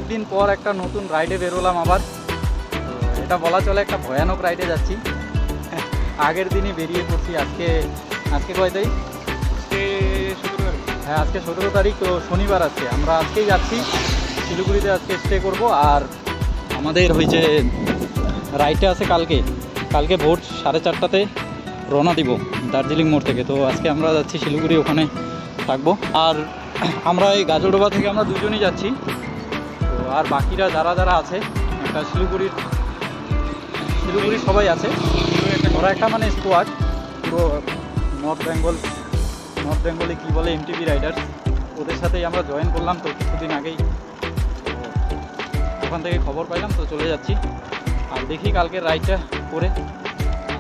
অনেক দিন পর একটা নতুন রাইডে বেরোলাম আবার। তো এটা বলা চলে একটা ভয়ানক রাইডে যাচ্ছি। আগের দিনই বেরিয়ে পড়ছি। আজকে কয় তারিখ? হ্যাঁ, আজকে 17 তারিখ। তো শনিবার আছে, আমরা আজকেই যাচ্ছি শিলিগুড়িতে। আজকে স্টে করব। আর আমাদের হয়েছে রাইডটা আছে কালকে ভোর 4:30টাতে রওনা দিব দার্জিলিং মোড় থেকে। তো আজকে আমরা যাচ্ছি শিলিগুড়ি, ওখানে থাকবো। আর আমরা এই গাজরডোবা থেকে আমরা দুজনই যাচ্ছি। তো আর বাকিরা যারা আছে একটা শিলিগুড়ির সবাই আছে। ওরা একটা মানে স্কোয়াড, পুরো নর্থ বেঙ্গলে কী বলে এমটিভি রাইডার্স, ওদের সাথেই আমরা জয়েন করলাম। তো কিছুদিন আগেই ওখান থেকে খবর পাইলাম, তো চলে যাচ্ছি। আর দেখি কালকের রাইডটা করে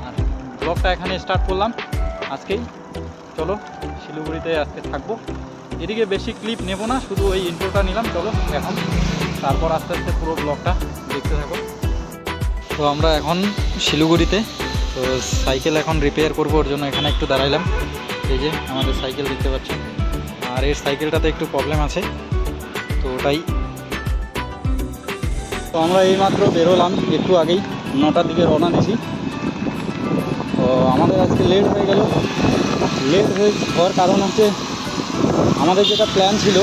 আর ব্লগটা এখানে স্টার্ট করলাম আজকেই। চলো শিলিগুড়িতে আজকে থাকবো। এদিকে বেশি ক্লিপ নেব না, শুধু ওই ইন্ট্রোটা নিলাম। চলো এখন, তারপর আস্তে আস্তে পুরো ব্লগটা দেখতে থাকো। তো আমরা এখন শিলিগুড়িতে। তো সাইকেল এখন রিপেয়ার করবো, ওর জন্য এখানে একটু দাঁড়াইলাম। এই যে আমাদের সাইকেল দেখতে পাচ্ছেন। আর এর সাইকেলটাতে একটু প্রবলেম আছে, তো ওটাই। তো আমরা এইমাত্র বেরোলাম, একটু আগেই 9টার দিকে রওনা দিছি। তো আমাদের আজকে লেট হয়ে গেল। হওয়ার কারণ হচ্ছে আমাদের যেটা প্ল্যান ছিল,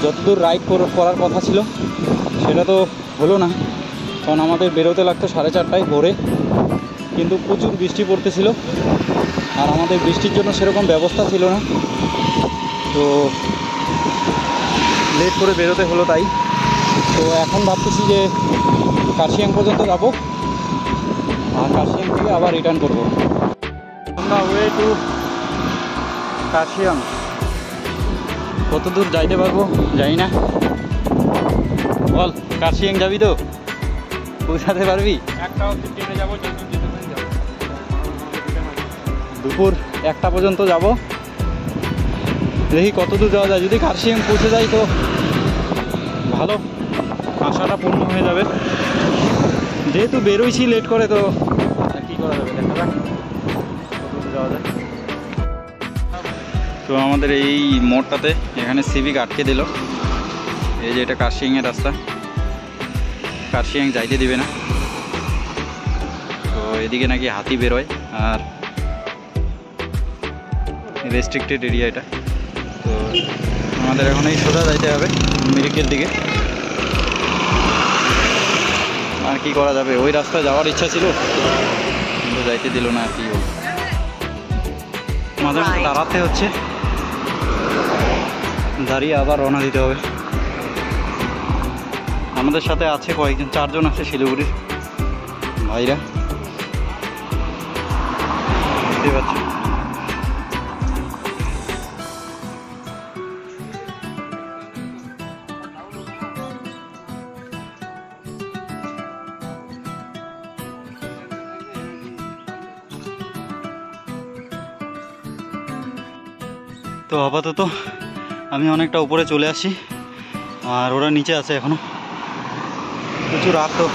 যতদূর রাইড করার কথা ছিল সেটা তো হলো না। কারণ আমাদের বেরোতে লাগতো 4:30টায় ভোরে, কিন্তু প্রচুর বৃষ্টি পড়তেছিল। আর আমাদের বৃষ্টির জন্য সেরকম ব্যবস্থা ছিল না, তো লেট করে বেরোতে হলো তাই। তো এখন ভাবতেছি যে কার্শিয়াং পর্যন্ত যাব, আর কার্শিয়াং থেকে আবার রিটার্ন করব। আমরা ওয়ে টু কার্শিয়াং। কত দূর যাইতে পারবো জানি না। বল, কার্শিয়াং যাবি তো? পৌঁছাতে পারবি? দুপুর 1টা পর্যন্ত যাব। দেখি কত দূর যাওয়া যায়। যদি কার্শিয়াং পৌঁছে যাই তো ভালো, আশাটা পূর্ণ হয়ে যাবে। যেহেতু বেরোইছি লেট করে, তো কী করা যাবে, দেখা যাক কত দূর যাওয়া যায়। তো আমাদের এই মোড়টাতে এখানে সিভিক আটকে দিল। এই যে এটা কার্শিয়াংয়ের রাস্তা, কার্শিয়াং যাইতে দিবে না। তো এদিকে নাকি হাতি বেরোয়, আর রেস্ট্রিক্টেড এরিয়া এটা। তো আমাদের এখন এই সোজা যাইতে হবে মিরিকের দিকে। আর কি করা যাবে, ওই রাস্তায় যাওয়ার ইচ্ছা ছিল কিন্তু যাইতে দিল না। আর কি মাঝে মাঝে দাঁড়াতে হচ্ছে, দাঁড়িয়ে আবার রওনা দিতে হবে। আমাদের সাথে আছে কয়েকজন, 4জন আছে শিলিগুড়ির ভাইরা, বুঝতে পারছি। তো আপাতত আমি অনেকটা উপরে চলে আসি, আর ওরা নিচে আছে এখনো। প্রচুর রাত, তো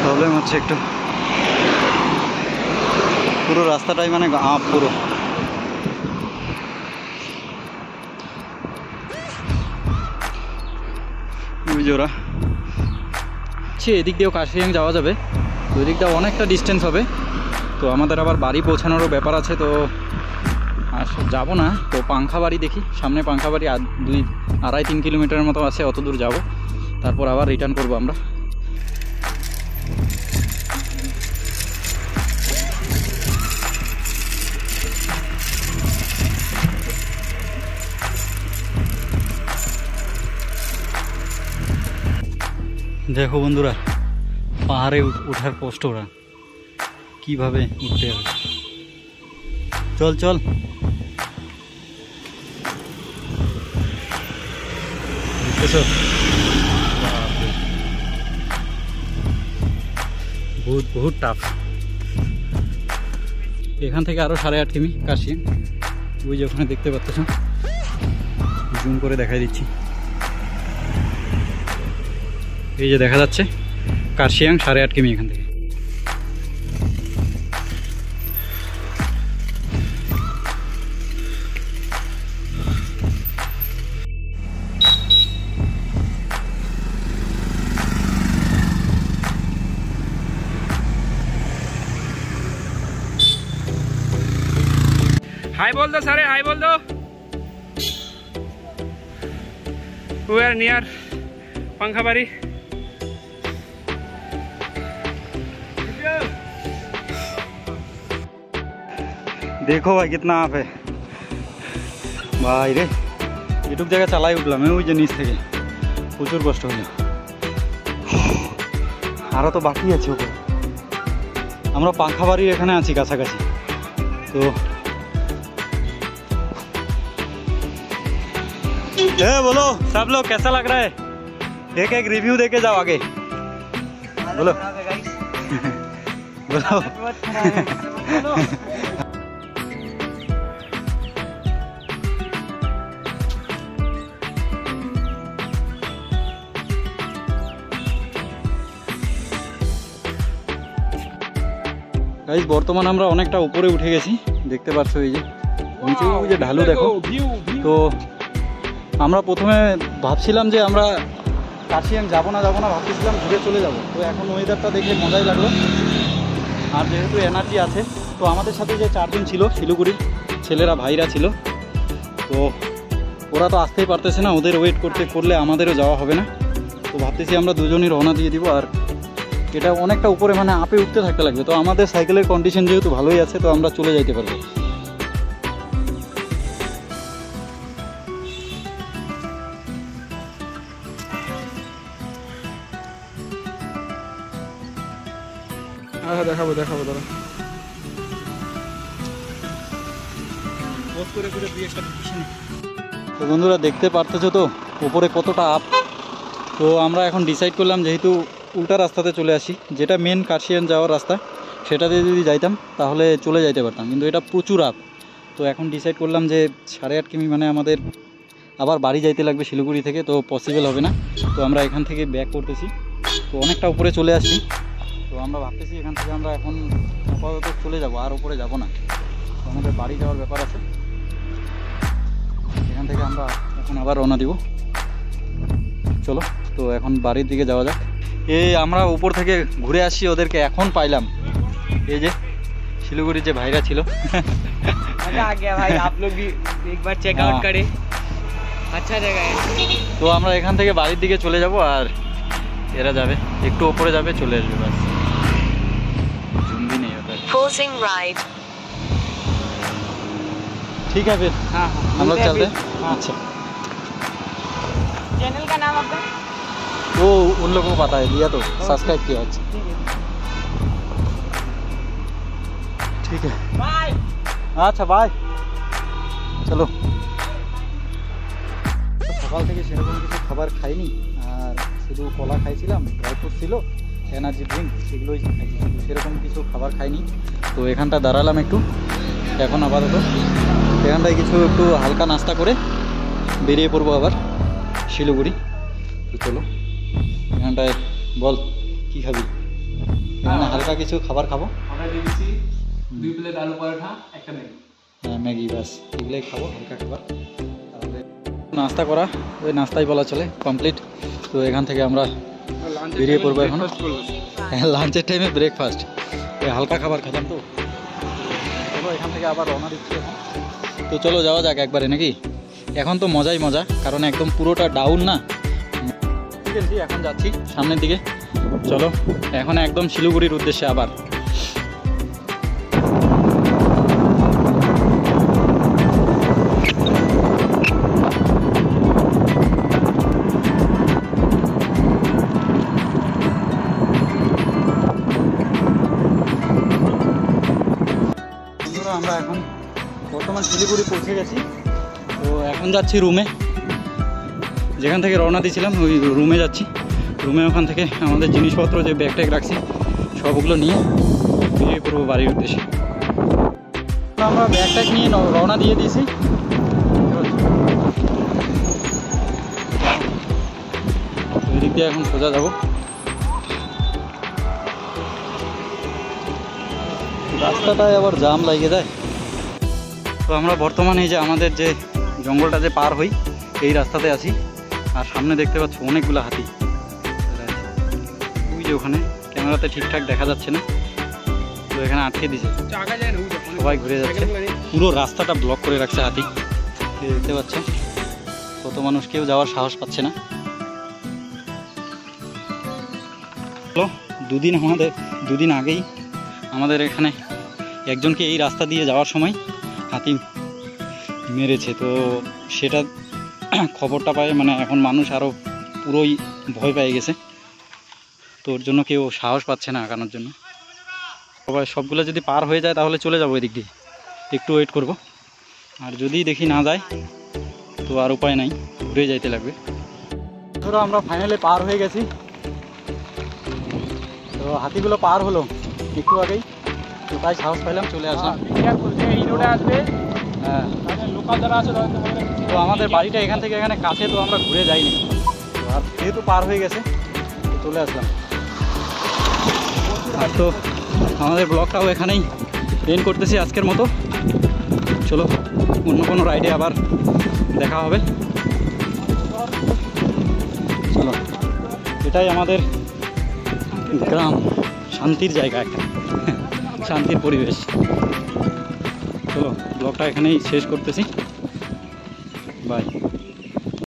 প্রবলেম হচ্ছে একটু। পুরো রাস্তাটাই মানে আপ পুরো। ওরা এদিক দিয়েও কার্শিয়াং যাওয়া যাবে, তো এদিক দিয়ে অনেকটা ডিস্টেন্স হবে। তো আমাদের আবার বাড়ি পৌঁছানোরও ব্যাপার আছে, তো আর যাবো না। তো পাংখাবাড়ি দেখি, সামনে পাংখাবাড়ি 2-2.5-3 কিলোমিটারের মতো আছে, অত দূর যাবো, তারপর আবার রিটার্ন করবো আমরা। দেখো বন্ধুরা, পাহাড়ে ওঠার কষ্ট, ওরা কিভাবে উঠতে হবে। চল চল, বহুত টাফ। এখান থেকে আরো 8.5 কিমি কার্শিয়াং। ওই যে ওখানে দেখতে পাচ্ছ, জুম করে দেখাই দিচ্ছি। এই যে দেখা যাচ্ছে কার্শিয়াং 8.5 কিমি এখান থেকে। हाय बोल दो सारे, हाय बोल दो। We are near Pankhabari. देखो भाई कितना आप है भाई रे, एटुक जगह चालाई उठलाम ওই যে নিচ থেকে, প্রচুর কষ্ট হলো। আরও তো বাকি আছে ওপরে। আমরা পাখাবাড়ির এখানে আছি কাছাকাছি। তো बोलो सब लोग कैसा लग रहा है, एक एक रिव्यू देके जाओ आगे। बोलो बोलो। गाइस বর্তমান আমরা অনেকটা উপরে উঠে গেছি, দেখতে পাচ্ছ এই যে নিচে ওই যে ঢালু দেখো। তো আমরা প্রথমে ভাবছিলাম যে আমরা কাশিয়াং যাবো না ভাবছিলাম ঘুরে চলে যাব। তো এখন ওয়েদারটা দেখে মজাই লাগলো, আর যেহেতু এনার্জি আছে। তো আমাদের সাথে যে 4 জন ছিল শিলিগুড়ির ছেলেরা, ভাইরা ছিল, তো ওরা তো আসতেই পারতেছে না, ওদের ওয়েট করলে আমাদেরও যাওয়া হবে না। তো ভাবতেছি আমরা দুজনই রওনা দিয়ে দিব। আর এটা অনেকটা উপরে, মানে আপে উঠতে থাকতে লাগবে। তো আমাদের সাইকেলের কন্ডিশন যেহেতু ভালোই আছে, তো আমরা চলে যাইতে পারবো। দেখাবো দাঁড়া। তো বন্ধুরা দেখতে পারতেছো তো উপরে কতটা আপ। তো আমরা এখন ডিসাইড করলাম যেহেতু উল্টা রাস্তাতে চলে আসি, যেটা মেন কাশিয়ান যাওয়ার রাস্তা, সেটাতে যদি যাইতাম তাহলে চলে যাইতে পারতাম, কিন্তু এটা প্রচুর আপ। তো এখন ডিসাইড করলাম যে 8.5 কিমি মানে আমাদের আবার বাড়ি যাইতে লাগবে শিলিগুড়ি থেকে, তো পসিবল হবে না। তো আমরা এখান থেকে ব্যাক করতেছি। তো অনেকটা উপরে চলে আসছি। তো আমরা ভাবতেছি এখান থেকে আমরা এখন আপাতত চলে যাব, আর উপরে যাব না। তো আমাদের বাড়ি যাওয়ার ব্যাপার আছে, এখান থেকে আমরা এখন আবার রওনা দিব। চলো তো এখন বাড়ির দিকে যাওয়া যাক। এই আমরা উপর থেকে ঘুরে আসছি, ওদেরকে এখন পাইলাম। এই যে শিলিগুড়ির যে ভাইরা ছিল। তো আমরা এখান থেকে বাড়ির দিকে চলে যাব, আর এরা যাবে একটু উপরে যাবে, চলে আসবে বাস। নেই ওদের। ठीक है फिर हाँ हम लोग चलते हैं। अच्छा चैनल का नाम आपका? वो उन लोगों को पता है, लिया तो सब्सक्राइब किया। अच्छा ठीक है बाय। अच्छा बाय। চলো। সকাল থেকে সেরকম কিছু খাবার খাইনি, আর শুধু কলা খাইছিলাম, ড্রাই ফ্রুট ছিল, এনার্জি ড্রিঙ্ক, সেগুলোই খাইছি, সেরকম কিছু খাবার খাইনি। তো এখানটা দাঁড়ালাম একটু, এখন আপাতত এখানটায় কিছু একটু হালকা নাস্তা করে বেরিয়ে পড়বো আবার শিলিগুড়ি। তো চলো এখানটায় বল কি খাবি? এখানে হালকা কিছু খাবার খাবো। আমরা দিয়েছি 2 প্লেট আলু পরোটা, একটা ম্যাগি। হ্যাঁ ম্যাগি, বাস এগুলোই খাবো, হালকা খাবার। তাহলে নাস্তা করা, ওই নাস্তাই বলা চলে কমপ্লিট। তো এখান থেকে আমরা বেরিয়ে পড়বো এখন। হ্যাঁ লাঞ্চের টাইমে ব্রেকফাস্ট, ওই হালকা খাবার খেলাম। তো চলো এখান থেকে আবার রওনা দিচ্ছি এখন। তো চলো যাওয়া যাক একবারে নাকি। এখন তো মজাই মজা, কারণ একদম পুরোটা ডাউন না। এখন যাচ্ছি সামনের দিকে। চলো এখন একদম শিলিগুড়ির উদ্দেশ্যে আবার। আমরা এখন বর্তমান শিলিগুড়ি পৌঁছে গেছি। তো এখন যাচ্ছি রুমে, যেখান থেকে রওনা দিয়েছিলাম ওই রুমে যাচ্ছি। রুমে ওখান থেকে আমাদের জিনিসপত্র যে ব্যাগ ট্যাগ রাখছি সবগুলো নিয়ে বেরিয়ে পড়বো বাড়ির উদ্দেশ্যে। আমরা ব্যাগ ট্যাগ নিয়ে রওনা দিয়ে দিয়েছি। ওই দিক দিয়ে এখন সোজা যাবো। রাস্তাটায় আবার জাম লাগিয়ে যায়। তো আমরা বর্তমানে এই যে আমাদের যে জঙ্গলটা যে পার হই, এই রাস্তাতে আছি। আর সামনে দেখতে পাচ্ছ অনেকগুলো হাতি। ওই যে ওখানে ক্যামেরাতে ঠিকঠাক দেখা যাচ্ছে না, তো এখানে আটকে দিছে। সবাই ঘুরে যাচ্ছে, পুরো রাস্তাটা ব্লক করে রাখছে হাতি। এই দেখতে পাচ্ছ কত মানুষ, কেউ যাওয়ার সাহস পাচ্ছে না। দুদিন আগেই আমাদের এখানে একজনকে এই রাস্তা দিয়ে যাওয়ার সময় হাতি মেরেছে, তো সেটা খবরটা পায় মানে এখন মানুষ আরও পুরোই ভয় পেয়ে গেছে, তো ওর জন্য কেউ সাহস পাচ্ছে না আগানোর জন্য। সবাই সবগুলো যদি পার হয়ে যায় তাহলে চলে যাবো এদিক দিয়ে, একটু ওয়েট করব, আর যদি দেখি না যায় তো আর উপায় নাই, ঘুরে যাইতে লাগবে। ধরো আমরা ফাইনালি পার হয়ে গেছি, তো হাতিগুলো পার হলো একটু আগেই, তো তাই সাহস পাইলাম চলে আসলাম। এই রোডে আসবে, হ্যাঁ, লোকাল যারা আছে তো আমাদের বাড়িটা এখান থেকে এখানে কাছে, তো আমরা ঘুরে যাইনি, তো আর যেহেতু পার হয়ে গেছে তো চলে আসলাম। আর তো আমাদের ব্লগটাও এখানেই এন্ড করতেছি আজকের মতো। চলো অন্য কোনো রাইডে আবার দেখা হবে। চলো, এটাই আমাদের গ্রাম, শান্তির জায়গা একটা, শান্তির পরিবেশ। চলো ব্লগটা এখানেই শেষ করতেছি, বাই।